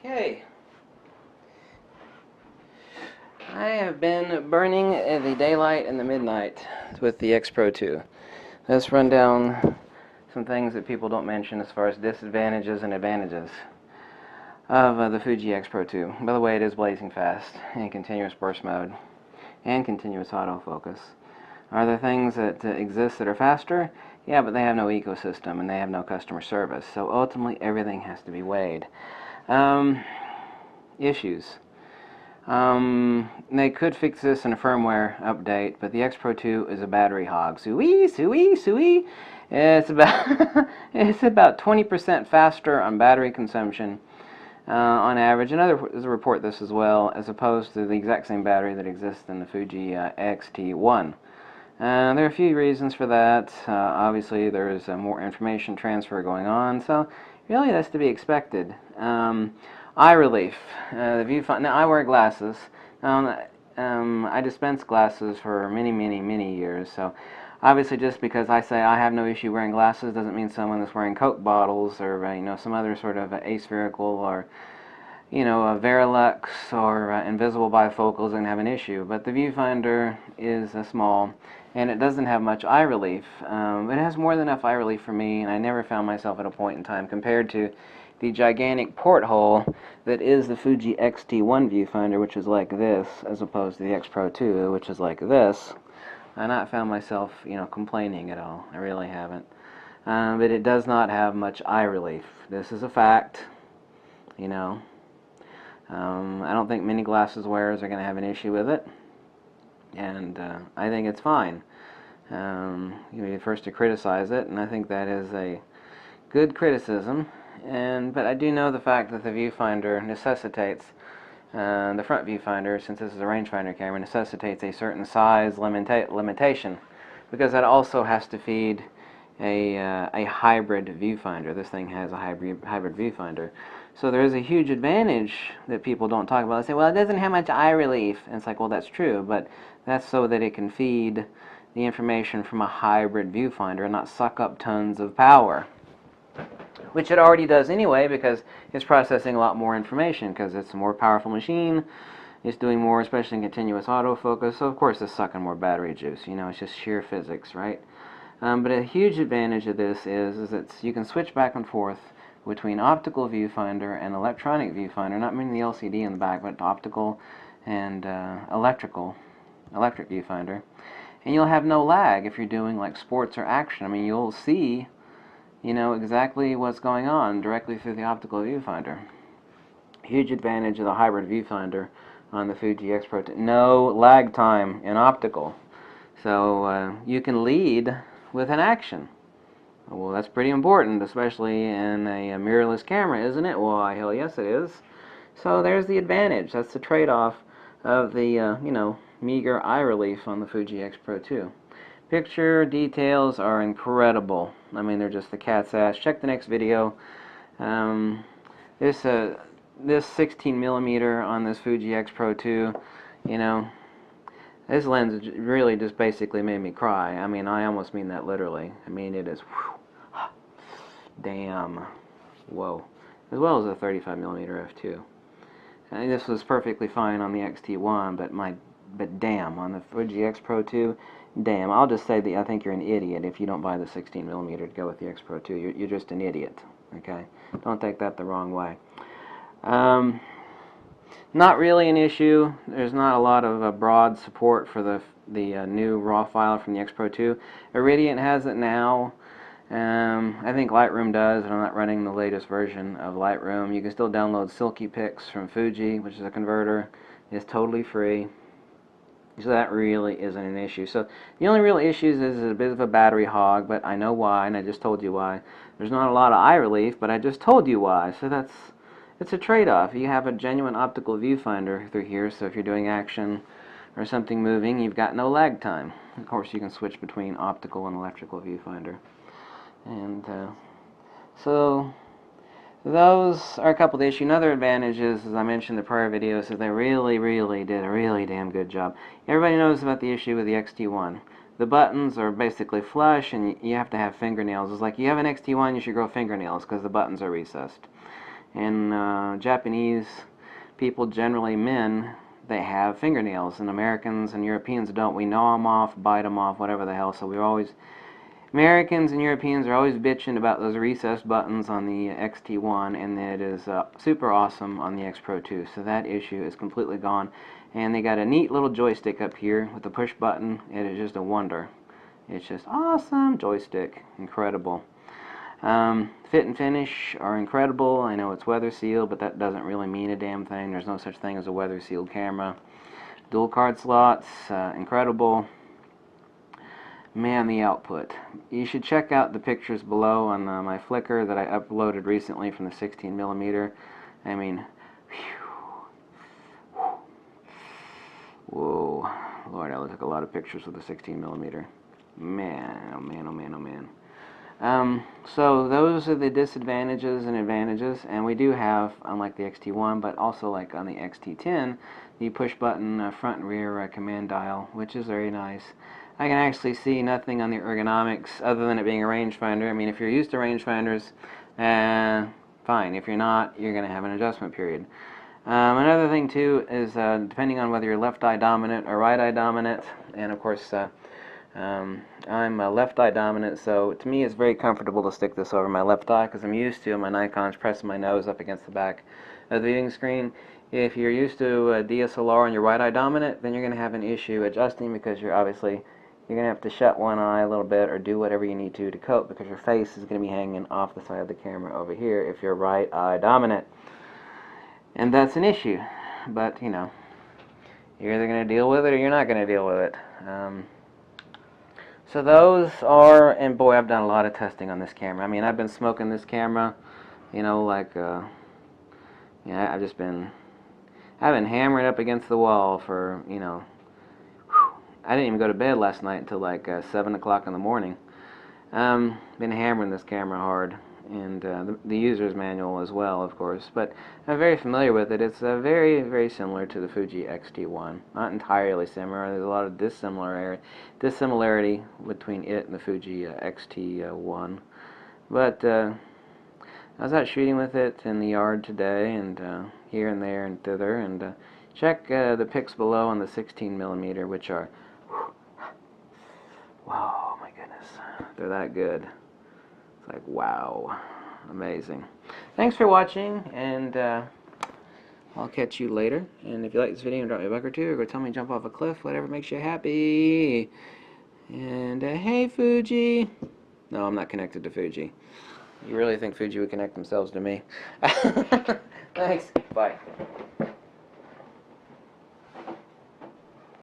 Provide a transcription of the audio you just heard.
Okay. I have been burning the daylight and the midnight with the X-Pro2. Let's run down some things that people don't mention as far as disadvantages and advantages of the Fuji X-Pro2. By the way, it is blazing fast in continuous burst mode and continuous autofocus. Are there things that exist that are faster? Yeah, but they have no ecosystem and they have no customer service. So ultimately, everything has to be weighed. Issues. They could fix this in a firmware update, but the X-Pro2 is a battery hog. Suey, suey, suey. It's about it's about 20% faster on battery consumption on average, and others report this as well, as opposed to the exact same battery that exists in the Fuji X-T1. There are a few reasons for that. Obviously, there's more information transfer going on, so really that's to be expected. Eye relief. The viewfinder. Now, I wear glasses. I dispense glasses for many years, so obviously just because I say I have no issue wearing glasses doesn't mean someone that's wearing Coke bottles or some other sort of aspherical or a Verilux or invisible bifocals and have an issue. But the viewfinder is small and it doesn't have much eye relief. It has more than enough eye relief for me, and I never found myself at a point in time compared to the gigantic porthole that is the Fuji X-T1 viewfinder, which is like this, as opposed to the X-Pro2, which is like this. I've not found myself, complaining at all. I really haven't. But it does not have much eye relief. This is a fact. I don't think many glasses wearers are going to have an issue with it, and I think it's fine. You'll be the first to criticize it, and I think that is a good criticism. But I do know the fact that the viewfinder necessitates, the front viewfinder, since this is a rangefinder camera, necessitates a certain size limitation, because that also has to feed a hybrid viewfinder. This thing has a hybrid viewfinder. So there is a huge advantage that people don't talk about. They say, well, it doesn't have much eye relief. And it's like, well, that's true, but that's so that it can feed the information from a hybrid viewfinder and not suck up tons of power, which it already does anyway, because it's processing a lot more information because it's a more powerful machine. It's doing more, especially in continuous autofocus. So of course it's sucking more battery juice. It's just sheer physics, right? But a huge advantage of this is that you can switch back and forth between optical viewfinder and electronic viewfinder, not meaning the LCD in the back, but optical and electric viewfinder. And you'll have no lag if you're doing like sports or action. I mean, you'll see exactly what's going on directly through the optical viewfinder. Huge advantage of the hybrid viewfinder on the Fuji X-Pro2. No lag time in optical. So you can lead with an action. Well, that's pretty important, especially in a mirrorless camera, isn't it? Why, hell yes it is. So there's the advantage. That's the trade-off of the, meager eye relief on the Fuji X-Pro2. Picture details are incredible. I mean, they're just the cat's ass. Check the next video. This 16mm on this Fuji X-Pro2, this lens really just basically made me cry. I mean, I almost mean that literally. I mean, it is, damn, whoa. As well as a 35mm f2. I mean, this was perfectly fine on the X-T1, but damn, on the Fuji X-Pro2, damn. I'll just say that I think you're an idiot if you don't buy the 16mm to go with the X-Pro2. You're just an idiot, okay? Don't take that the wrong way. Not really an issue. There's not a lot of broad support for the new RAW file from the X-Pro2. Iridium has it now. I think Lightroom does, and I'm not running the latest version of Lightroom. You can still download Silky Pics from Fuji, which is a converter. It's totally free. So that really isn't an issue. So the only real issues is a bit of a battery hog, but I know why, and I just told you why. There's not a lot of eye relief, but I just told you why. So it's a trade-off. You have a genuine optical viewfinder through here, so if you're doing action or something moving, you've got no lag time. Of course, you can switch between optical and electrical viewfinder. And so those are a couple of issues. Another advantage is, as I mentioned in the prior videos, is they really did a really damn good job. Everybody knows about the issue with the X-T1. The buttons are basically flush, and you have to have fingernails. It's like, you have an X-T1, you should grow fingernails, because the buttons are recessed. And Japanese people, generally men, they have fingernails, and Americans and Europeans don't. We gnaw them off, bite them off, whatever the hell. So we're always, Americans and Europeans are always bitching about those recessed buttons on the XT1, and it is super awesome on the X-Pro 2. So that issue is completely gone. And they got a neat little joystick up here with the push button. It is just a wonder. It's just awesome joystick, incredible. Fit and finish are incredible. I know it's weather sealed, but that doesn't really mean a damn thing. There's no such thing as a weather sealed camera. Dual card slots, incredible. Man, the output. You should check out the pictures below on my Flickr that I uploaded recently from the 16mm. I mean, whew. Whoa, Lord, I took a lot of pictures with the 16mm. Man, oh man, oh man, oh man. So those are the disadvantages and advantages, and we do have, unlike the XT1, but also like on the XT10, the push button front and rear command dial, which is very nice. I can actually see nothing on the ergonomics other than it being a rangefinder. I mean, if you're used to rangefinders, fine. If you're not, you're going to have an adjustment period. Another thing too is depending on whether you're left eye dominant or right eye dominant, and of course I'm left eye dominant, so to me it's very comfortable to stick this over my left eye because I'm used to my Nikon's pressing my nose up against the back of the viewing screen. If you're used to DSLR and you're right eye dominant, then you're going to have an issue adjusting because you're going to have to shut one eye a little bit or do whatever you need to cope because your face is going to be hanging off the side of the camera over here if you're right eye dominant. And that's an issue, but you know, you're either going to deal with it or you're not going to deal with it. So those are, and boy, I've done a lot of testing on this camera. I mean, I've been smoking this camera, you know, like, yeah, I've been hammering up against the wall for, you know, I didn't even go to bed last night until like 7 o'clock in the morning. Been hammering this camera hard, and the user's manual as well, of course. But I'm very familiar with it. It's very, very similar to the Fuji XT1. Not entirely similar. There's a lot of dissimilarity between it and the Fuji XT1. But I was out shooting with it in the yard today, and here and there and thither. And check the pics below on the 16mm, which are, wow, my goodness, they're that good. It's like, wow, amazing. Thanks for watching, and I'll catch you later. And if you like this video, drop me a buck or two, or go tell me to jump off a cliff, whatever makes you happy. And hey, Fuji. No, I'm not connected to Fuji. You really think Fuji would connect themselves to me? Thanks. Bye.